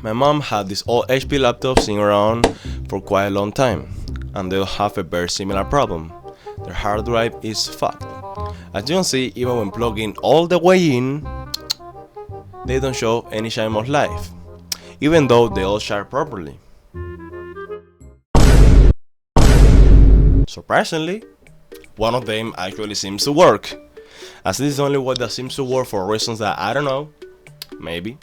My mom had this old HP laptop sitting around for quite a long time, and they'll have a very similar problem. Their hard drive is fucked. As you can see, even when plugging all the way in, they don't show any sign of life, even though they all share properly. Surprisingly, one of them actually seems to work, as this is the only one that seems to work for reasons that I don't know, maybe.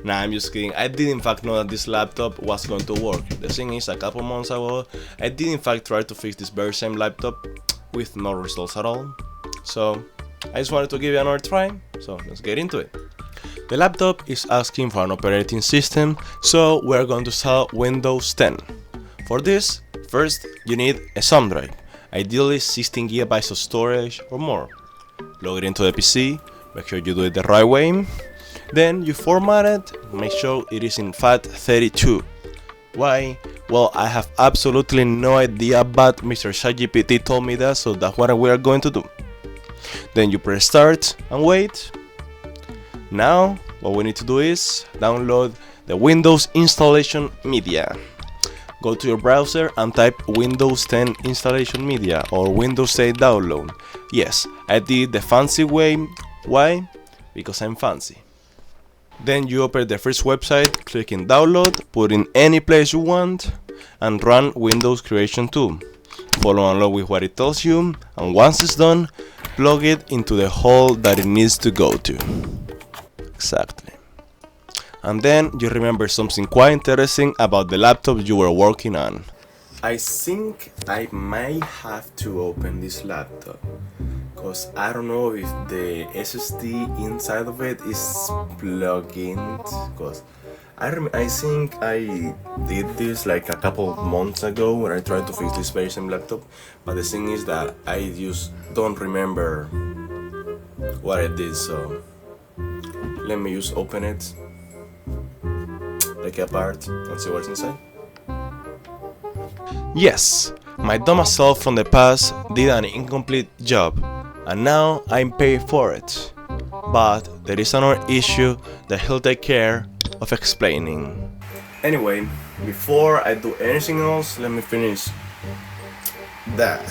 Nah, I'm just kidding. I did in fact know that this laptop was going to work. The thing is, a couple months ago, I did in fact try to fix this very same laptop with no results at all. So, I just wanted to give it another try, so let's get into it. The laptop is asking for an operating system, so we're going to install Windows 10. For this, first you need a thumb drive, ideally 16 GB of storage or more. Plug it into the PC, make sure you do it the right way. Then you format it, make sure it is in FAT32. Why? Well, I have absolutely no idea, but Mr. ChatGPT told me that, so that's what we are going to do. Then you press start and wait. Now, what we need to do is download the Windows installation media. Go to your browser and type Windows 10 installation media or Windows 10 download. Yes, I did the fancy way. Why? Because I'm fancy. Then you open the first website, click in download, put in any place you want, and run Windows Creation 2. Follow along with what it tells you, and once it's done, plug it into the hole that it needs to go to. Exactly. And then you remember something quite interesting about the laptop you were working on. I think I might have to open this laptop, because I don't know if the SSD inside of it is plugged in, because I think I did this like a couple of months ago when I tried to fix this very same laptop, but the thing is that I just don't remember what I did, so let me just open it, take it apart and see what's inside. Yes, my dumb self from the past did an incomplete job, and now I'm paid for it. But there is another issue that he'll take care of explaining. Anyway, before I do anything else, let me finish that.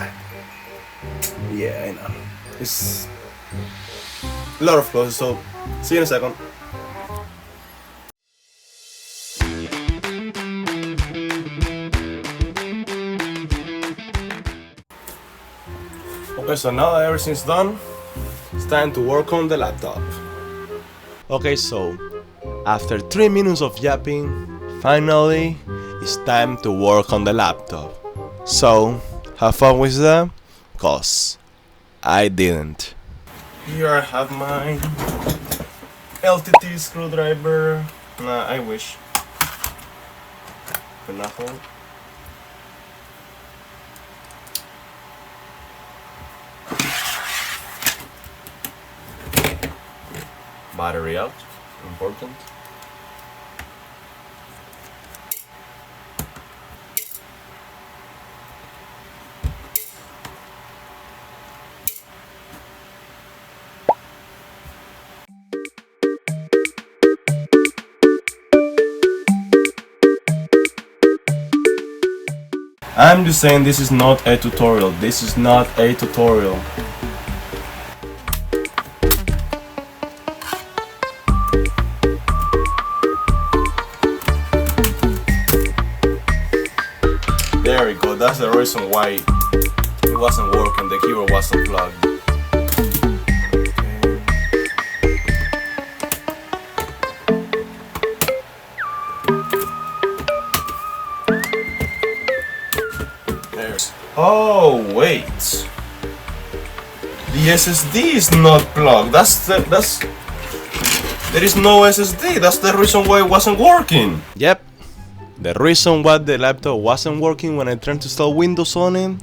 Yeah, I know. It's a lot of clothes, so see you in a second. Okay, so now that everything's done, it's time to work on the laptop. Okay, so after 3 minutes of yapping, finally it's time to work on the laptop. So, have fun with that, cause I didn't. Here I have my LTT screwdriver. Nah, I wish. Enough. Battery out, important. I'm just saying this is not a tutorial. This is not a tutorial. There we go, that's the reason why it wasn't working, the keyboard wasn't plugged. There's... Oh wait! The SSD is not plugged, there is no SSD, that's the reason why it wasn't working! Yep. The reason why the laptop wasn't working when I tried to install Windows on it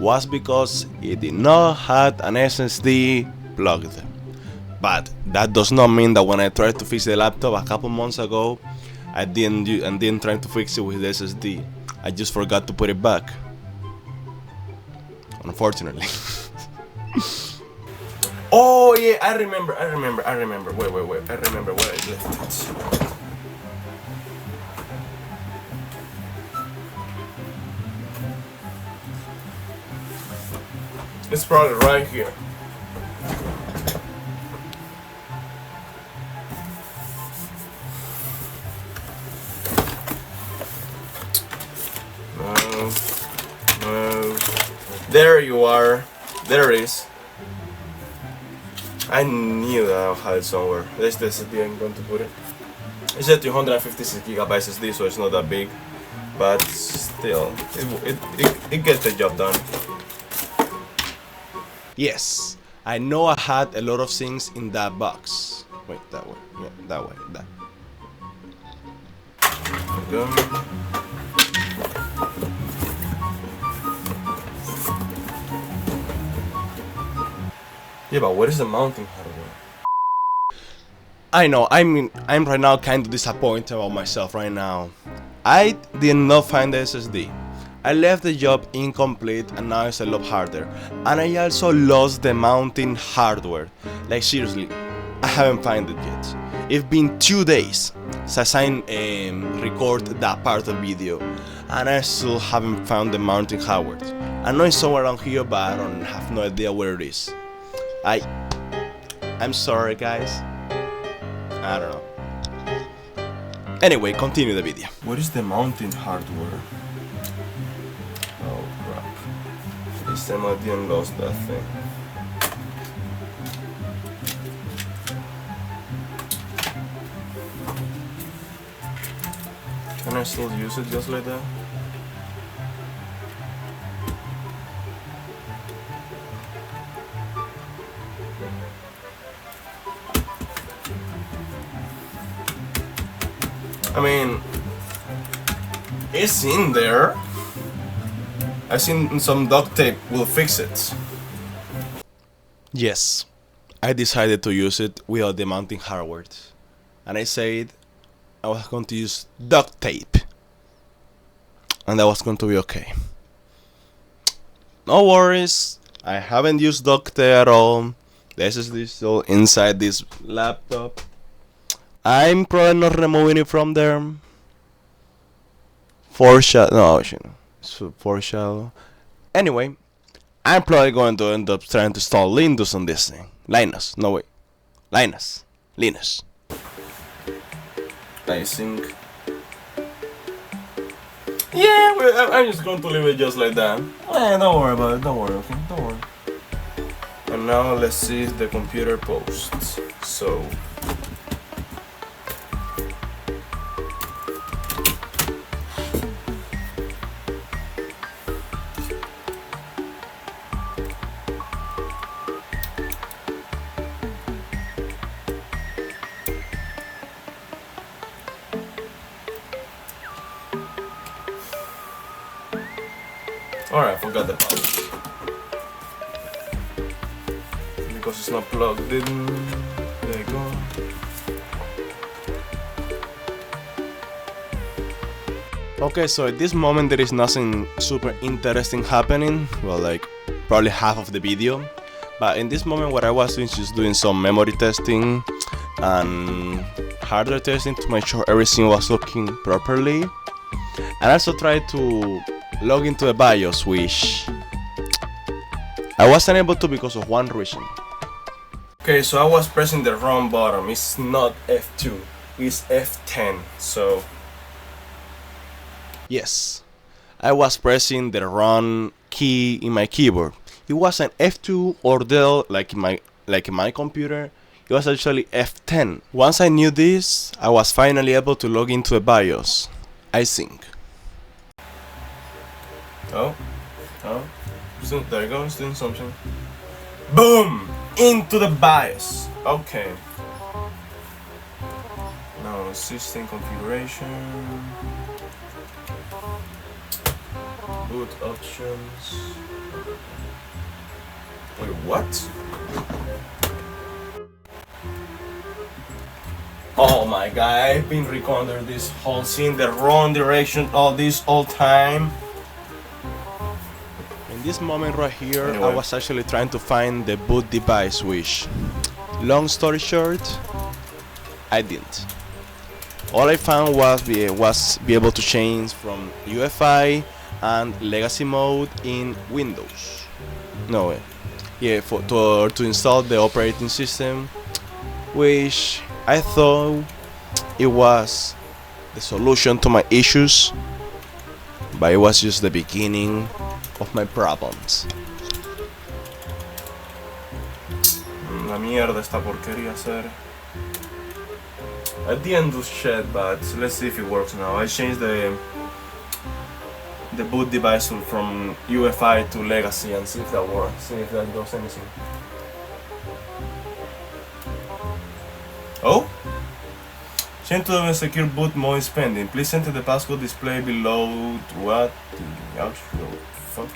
was because it did not have an SSD plugged. But that does not mean that when I tried to fix the laptop a couple months ago, I didn't try to fix it with the SSD. I just forgot to put it back. Unfortunately. Oh yeah, I remember. Wait. I remember where I left it. It's probably right here. No, no. There you are. There it is. I knew that I had it somewhere. This SSD I'm going to put it. It's a 256 gigabyte SSD, so it's not that big, but still, it gets the job done. Yes, I know I had a lot of things in that box. Wait, that way. Yeah, that way. That. Okay. Yeah, but what is the mounting hardware? I know, I'm right now kind of disappointed about myself right now. I did not find the SSD. I left the job incomplete and now it's a lot harder. And I also lost the mounting hardware. Like seriously, I haven't found it yet. It's been 2 days since I record that part of the video and I still haven't found the mounting hardware. I know it's somewhere around here, but I don't have no idea where it is. I'm sorry guys. I don't know. Anyway, continue the video. What is the mounting hardware? Oh crap. This time I didn't lost that thing. Can I still use it just like that? I mean, it's in there. I think some duct tape will fix it. Yes, I decided to use it without the mounting hardware. And I said I was going to use duct tape. And that was going to be okay. No worries, I haven't used duct tape at all. The SSD is still inside this laptop. I'm probably not removing it from there. Foreshadow. No, it's foreshadow. Anyway, I'm probably going to end up trying to install Linux on this thing. Linux. No way. Linux. I think. Yeah, I'm just going to leave it just like that. Don't worry about it. Don't worry, okay? Don't worry. And now let's see if the computer posts. So. Alright, I forgot the power. Because it's not plugged in. There you go. Okay, so at this moment there is nothing super interesting happening. Well, like probably half of the video. But in this moment what I was doing is just doing some memory testing and hardware testing to make sure everything was working properly. And also try to log into the BIOS, which I wasn't able to because of one reason. Okay, so I was pressing the wrong button. It's not F2, it's F10. So yes, I was pressing the wrong key in my keyboard. It wasn't F2 or Del like in my computer. It was actually F10. Once I knew this, I was finally able to log into the BIOS, I think. Oh, there you go, it's doing something. Boom! Into the BIOS. Okay. Now, system configuration. Boot options. Wait, what? Oh my god, I've been recording this whole scene the wrong direction all this time. In this moment right here, anyway. I was actually trying to find the boot device, which, long story short, I didn't. All I found was be able to change from UEFI and legacy mode in Windows. No, yeah, to install the operating system, which I thought it was the solution to my issues, but it was just the beginning of my problems. La mierda esta porquería hacer. I didn't do shit, but let's see if it works now. I changed the boot device from UEFI to Legacy and see if that works. See if that does anything. Oh? Change to the secure boot mode is pending. Please enter the passcode display below. What the actual fuck?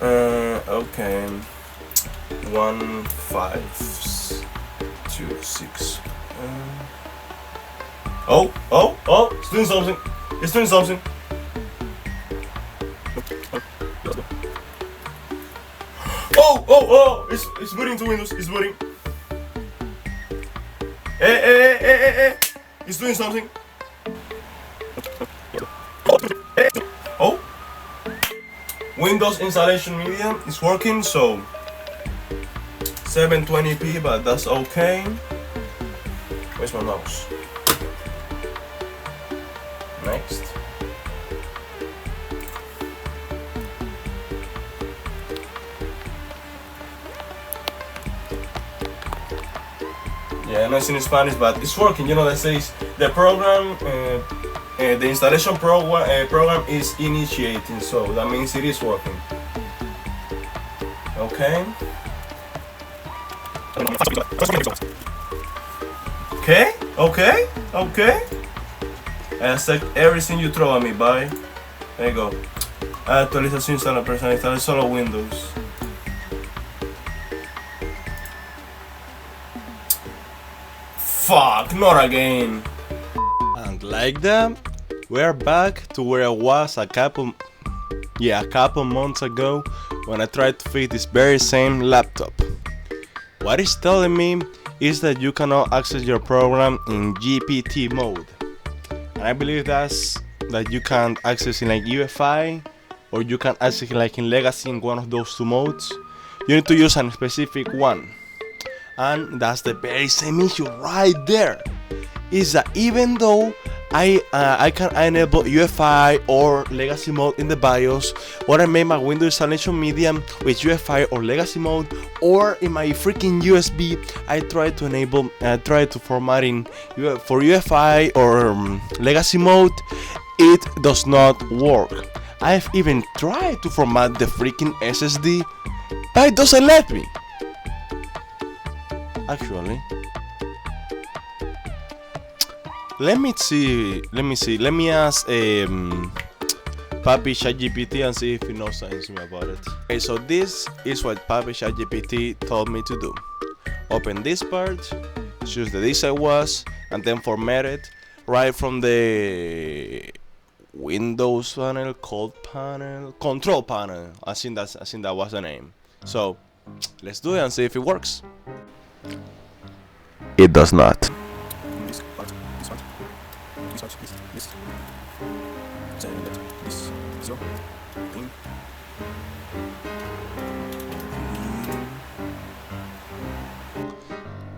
Okay. 1526. Oh! It's doing something. It's doing something. Oh! It's booting to Windows. It's booting. Hey! It's doing something. Oh! Windows installation media is working, so 720p, but that's okay. Where's my mouse? Next. Yeah, I know it's in Spanish, but it's working. You know, that says the program, the installation program is initiating, so that means it is working. Okay. Okay. I accept everything you throw at me, bye. There you go. Actualización instala personalizar solo Windows. Fuck, not again. And like that, we're back to where I was a couple months ago when I tried to fix this very same laptop. What it's telling me is that you cannot access your program in GPT mode. And I believe that you can access in like UEFI, or you can access like in Legacy in one of those two modes. You need to use a specific one. And that's the very same issue right there. Is that even though I can enable UEFI or Legacy mode in the BIOS, or I make my Windows installation medium with UEFI or Legacy mode, or in my freaking USB, I try to formatting for UEFI or Legacy mode, it does not work. I've even tried to format the freaking SSD, but it doesn't let me. Actually, let me ask Papi ChatGPT and see if he knows anything about it. Okay, so this is what Papi ChatGPT told me to do. Open this part, choose the disk I was, and then format it right from the Windows panel, control panel. I think that was the name. So let's do it and see if it works. It does not.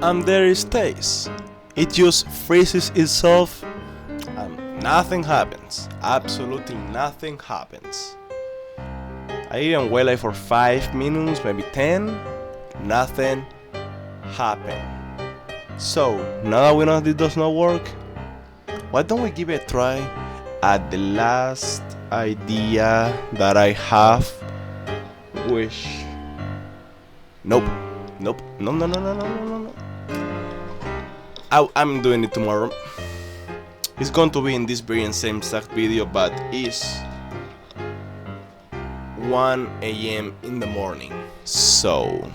And there it stays. It just freezes itself and nothing happens. Absolutely nothing happens. I even wait like for 5 minutes, maybe 10. Nothing happened. So now that we know this does not work, why don't we give it a try at the last idea that I have, which no. I'm doing it tomorrow. It's going to be in this very same exact video, but it's 1 a.m. in the morning. So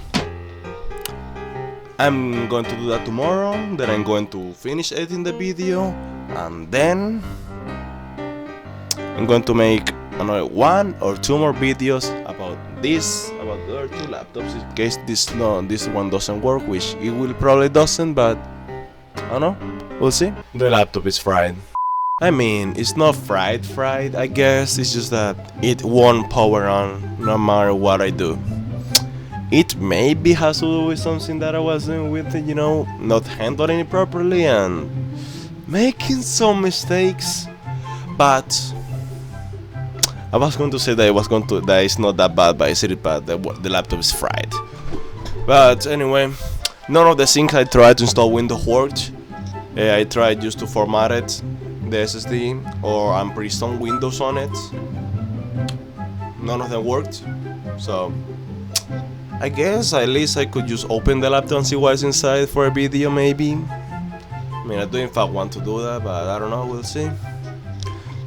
I'm going to do that tomorrow. Then I'm going to finish editing the video, and then I'm going to make another 1 or 2 more videos about the other 2 laptops in case this one doesn't work, which it will probably doesn't, but I don't know, we'll see. The laptop is fried. I mean, it's not fried, I guess. It's just that it won't power on no matter what I do. It maybe has to do with something that I was doing with it, not handling it properly and making some mistakes. But I was going to say that it's not that bad, but it's really bad. The laptop is fried. But anyway, none of the things I tried to install Windows worked. I tried just to format it, the SSD, or pre-install Windows on it. None of them worked. So I guess at least I could just open the laptop and see what's inside for a video, maybe. I mean, I do in fact want to do that, but I don't know, we'll see.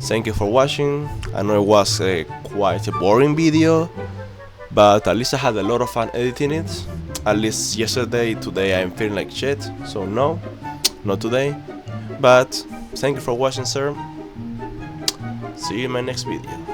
Thank you for watching. I know it was quite a boring video, but at least I had a lot of fun editing it. At least today I'm feeling like shit, so no, not today. But thank you for watching, sir. See you in my next video.